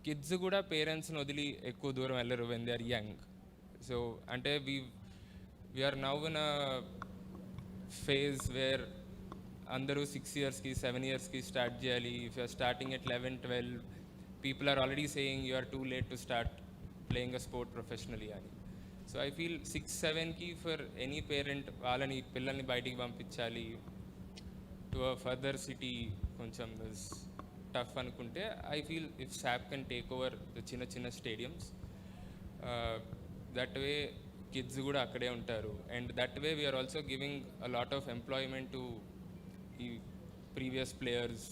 Kids కూడా పేరెంట్స్ని వదిలి ఎక్కువ దూరం వెళ్ళరు when they are young. So అంటే we're now in a phase where అందరూ 6 ఇయర్స్కి 7 ఇయర్స్కి స్టార్ట్ చేయాలి. If you're starting at 11-12, people are already saying you are too late to start playing a sport professionally అని. సో ఐ ఫీల్ 6-7కి for any parent వాళ్ళని పిల్లల్ని బయటికి పంపించాలి టు అ ఫర్దర్ సిటీ కొంచెం టఫ్ అనుకుంటే, I feel if SAAP can take over the చిన్న చిన్న స్టేడియమ్స్, దట్ వే కిడ్స్ కూడా అక్కడే ఉంటారు. And that way we're also giving a lot of employment to ఈ ప్రీవియస్ ప్లేయర్స్.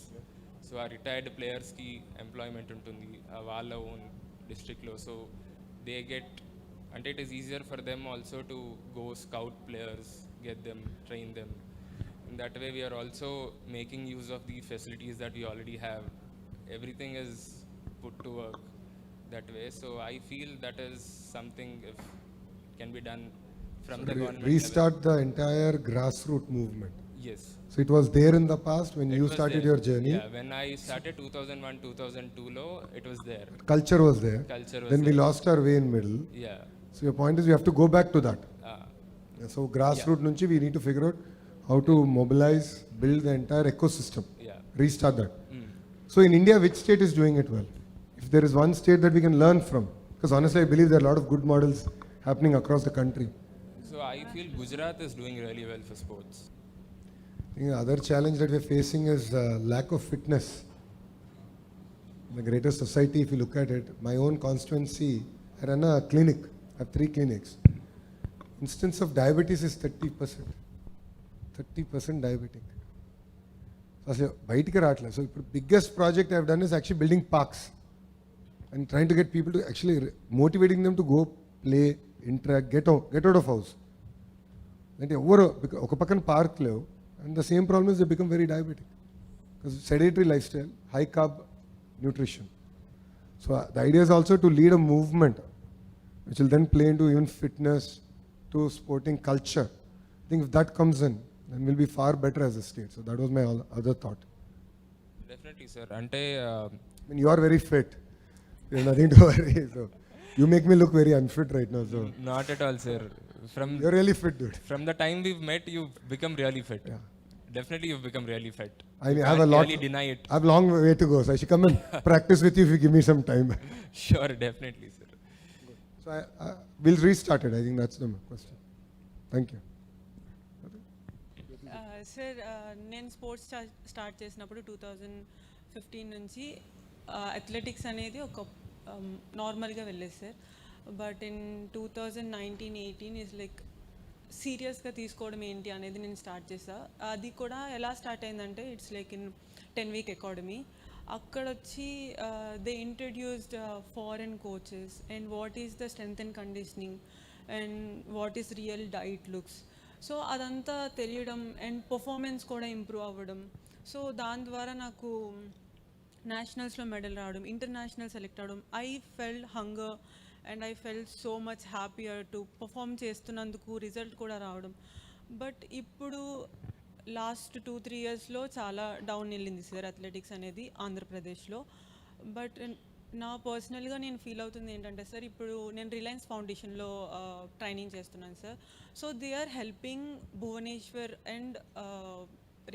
సో ఆ retired ప్లేయర్స్కి ఎంప్లాయ్మెంట్ ఉంటుంది వాళ్ళ ఓన్ డిస్ట్రిక్ట్లో. సో దే గెట్, అంటే it is easier for them also to go scout players, get them, train them. In that way we are also making use of the facilities that we already have. Everything is put to work that way. So I feel that is something if can be done from the government restart level. the entire grassroots movement. Yes. So it was there in the past when you started there. your journey. Yeah, when I started 2001-2002 low, it was there. Culture was there. Culture was then there. we lost our way in middle. Yeah. So your point is we have to go back to that. So grassroots nunchi we need to figure out how to mobilize, build the entire ecosystem. Yeah. Restart that. So in India, which state is doing it well? If there is one state that we can learn from, because honestly I believe there are a lot of good models happening across the country. So I feel Gujarat is doing really well for sports. The other challenge that we're facing is lack of fitness. In the greater society, if you look at it, my own constituency, I run a clinic. I have 3 clinics. Instance of diabetes is 30%. 30% diabetic. అసలు బయటికి రావట్లేదు. So ఇప్పుడు biggest project I have done is actually building parks and train to get people to actually motivating them to go play, interact, get out of house. అంటే ఎవరు ఒక పక్కన park లేవు and the same problem is they become very diabetic because sedentary life style, high carb nutrition. So the idea is also to lead a movement which will then play in to even fitness to sporting culture. I think if that comes in then we'll be far better as a state. So that was my other thought. Definitely, sir. Ante I mean, you are very fit. There's nothing to worry. So you make me look very unfit right now. So not at all, sir. You're really fit, dude. From the time we've met, you've become really fit. Yeah. Definitely, you've become really fit. I mean, I have a lot. Really deny it. I have a long way to go. So I should come and practice with you if you give me some time. Sure, definitely, sir. So we'll restart it. I think that's the question. Thank you. Sir నేను sports start చేసినప్పుడు 2015 నుంచి athletics అనేది ఒక నార్మల్గా వెళ్ళేది sir. But in 2019-18 is like సీరియస్గా తీసుకోవడం ఏంటి అనేది నేను స్టార్ట్ చేశాను. అది కూడా ఎలా స్టార్ట్ అయిందంటే it's like in 10-week academy. అక్కడ వచ్చి they introduced foreign coaches and what is the strength and conditioning and what is real diet looks. So అదంతా తెలియడం అండ్ పర్ఫార్మెన్స్ కూడా ఇంప్రూవ్ అవ్వడం. సో దాని ద్వారా నాకు నేషనల్స్లో మెడల్ రావడం, ఇంటర్నేషనల్ సెలెక్ట్ అవ్వడం. I felt hunger and I felt so much happier to perform చేస్తున్నందుకు రిజల్ట్ కూడా రావడం. బట్ ఇప్పుడు లాస్ట్ 2-3 yearsలో చాలా డౌన్ వెళ్ళింది సార్ అథ్లెటిక్స్ అనేది ఆంధ్రప్రదేశ్లో. బట్ నా పర్సనల్గా నేను ఫీల్ అవుతుంది ఏంటంటే సార్, ఇప్పుడు నేను రిలయన్స్ ఫౌండేషన్లో ట్రైనింగ్ చేస్తున్నాను sir. So they are helping Bhubaneswar and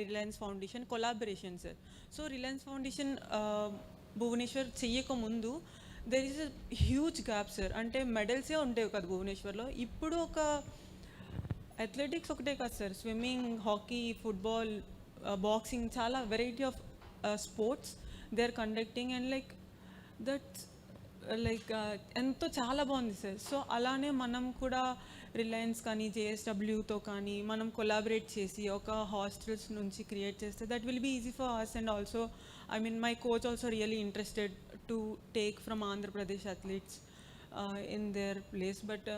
Reliance Foundation collaboration sir. So Reliance Foundation Bhubaneswar చెయ్యకముందు there is a huge gap sir. అంటే మెడల్సే ఉంటాయి కదా భువనేశ్వర్లో. ఇప్పుడు ఒక అథ్లెటిక్స్ ఒకటే కాదు sir, swimming, hockey, football, boxing, చాలా variety of sports they are conducting and that's like ఎంతో చాలా బాగుంది సార్. సో అలానే మనం కూడా రిలయన్స్ కానీ జేఎస్డబ్ల్యూతో కానీ మనం కొలాబరేట్ చేసి ఒక హాస్టల్స్ నుంచి క్రియేట్ చేస్తే that will be easy for us. And also I mean my coach also really interested to take from Andhra Pradesh athletes in their place. But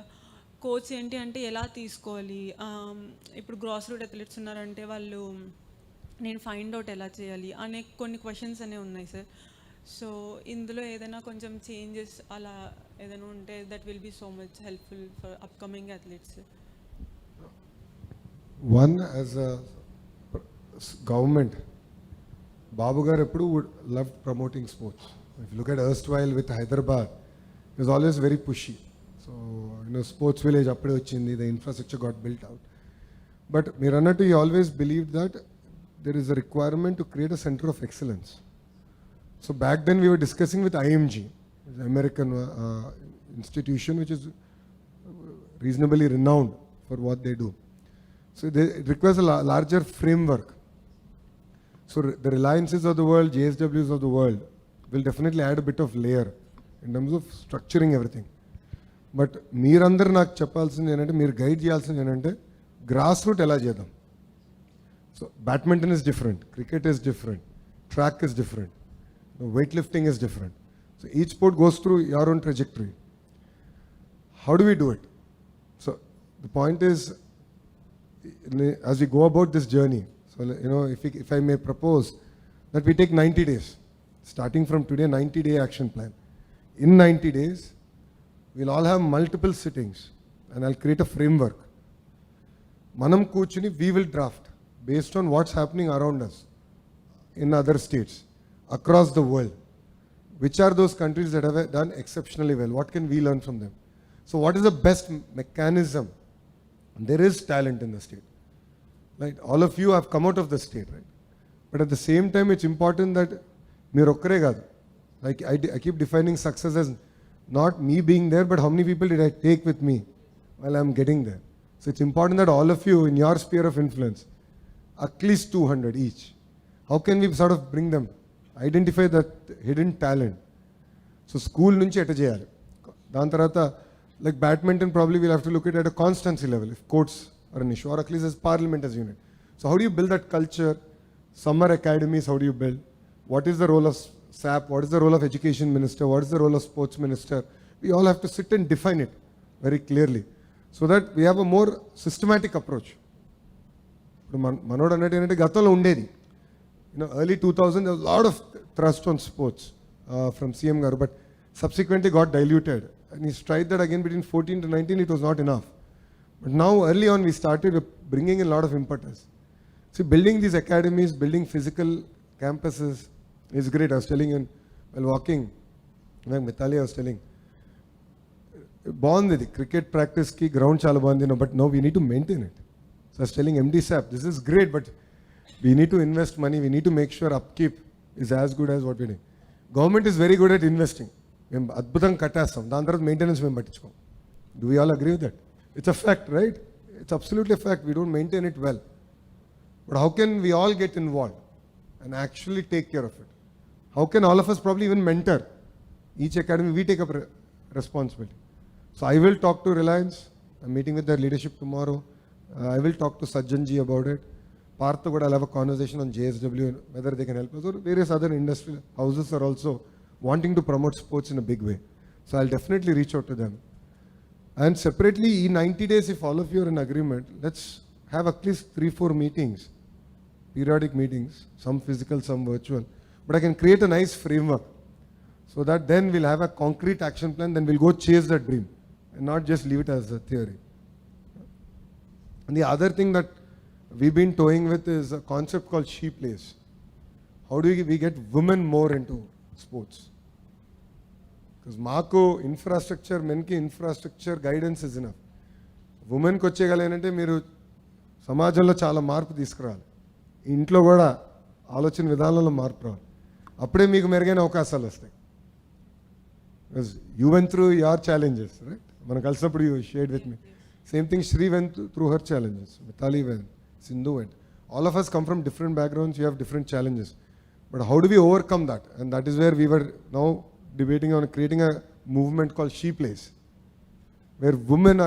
coach ఏంటి అంటే ఎలా తీసుకోవాలి, ఇప్పుడు గ్రాస్ రూట్ అథ్లెట్స్ ఉన్నారంటే వాళ్ళు నేను ఫైండ్ అవుట్ ఎలా చేయాలి అనే కొన్ని క్వశ్చన్స్ అనేవి ఉన్నాయి సార్. సో ఇందులో ఏదైనా కొంచెం చేంజెస్ అలా ఏదైనా ఉంటే that will be so much helpful for upcoming athletes. One as a government, Babu గారు ఎప్పుడు would love promoting sports. If you look at erstwhile with Hyderabad, it was always very pushy. So, sports village, appude vachindi, the infrastructure got built out. But Miranatu, he always believed that there is a requirement to create a center of excellence. So back then we were discussing with IMG, the American institution which is reasonably renowned for what they do. So it requires a larger framework. So the Reliances of the world, JSWs of the world will definitely add a bit of layer in terms of structuring everything. But మీరందరూ నాకు చెప్పాల్సింది ఏంటంటే, మీరు guide చేయాల్సింది ఏంటంటే grass root ఎలా చేద్దాం. So badminton is different, cricket is different, track is different, weight lifting is different. So each sport goes through your own trajectory. How do we do it? So the point is, as we go about this journey, so if I may propose that we take 90 days, starting from today, 90-day action plan. In 90 days, we'll all have multiple sittings and I'll create a framework. Manam Kuchini, we will draft based on what's happening around us in other states, across the world. Which are those countries that have done exceptionally well? What can we learn from them? So what is the best mechanism? There is talent in the state. Right? All of you have come out of the state, right? But at the same time, it's important that meer okkare gaadu. Like I keep defining success as not me being there, but how many people did I take with me while I'm getting there. So it's important that all of you in your sphere of influence, at least 200 each. How can we sort of bring them? Identify that hidden talent. So school nunchi etta cheyali. Dan tarvata, like badminton, probably we'll have to look at a constancy level if courts are an issue, or at least as parliament as unit. So how do you build that culture? Summer academies, how do you build? What is the role of SAP? What is the role of education minister? What is the role of sports minister? We all have to sit and define it very clearly so that we have a more systematic approach. Manod annattu gatanlo undedi. Early 2000, there was a lot of thrust on sports from CM Garu, but subsequently got diluted. And he's tried that again between 14 to 19, it was not enough. But now, early on, we started bringing in a lot of impetus. See, building these academies, building physical campuses is great. I was telling you, while walking, like Mithali, I was telling, బాగుంది cricket ప్రాక్టీస్కి ground చాలా బాగుంది, but now we need to maintain it. So I was telling MD SAP, this is great, but we need to invest money. We need to make sure upkeep is as good as what we're doing. Government is very good at investing. మేము అద్భుతంగా కట్టేస్తాం, దాని తర్వాత maintenance మేము పట్టించుకోం. Do we all agree with that? It's a fact, right? It's absolutely a fact. We don't maintain it well. But how can we all get involved and actually take care of it? How can all of us probably even mentor? Each academy, we take up responsibility. So I will talk to Reliance. I'm meeting with their leadership tomorrow. I will talk to Sajjanji about it. Partha would have a conversation on JSW, whether they can help us, or various other industrial houses are also wanting to promote sports in a big way. So I'll definitely reach out to them. And separately, in 90 days, if all of you are in agreement, let's have at least 3-4 meetings, periodic meetings, some physical, some virtual. But I can create a nice framework so that then we'll have a concrete action plan, then we'll go chase that dream and not just leave it as a theory. And the other thing that we've been toying with is a concept called She Plays. How do we get women more into sports? Because మాకు infrastructure, మెన్కి infrastructure guidance is enough. ఉమెన్కి వచ్చేయగలంటే మీరు సమాజంలో చాలా మార్పు తీసుకురావాలి, ఇంట్లో కూడా ఆలోచన విధానంలో మార్పు రావాలి, అప్పుడే మీకు మెరుగైన అవకాశాలు వస్తాయి. Because you went through your challenges, right? మనం కలిసినప్పుడు you shared with me. Same thing Shri went through her challenges, Mithali went, Sindhu went. All of us come from different backgrounds, you have different challenges. But how do we overcome that? And that is where we were now debating on creating a movement called She Plays, where women are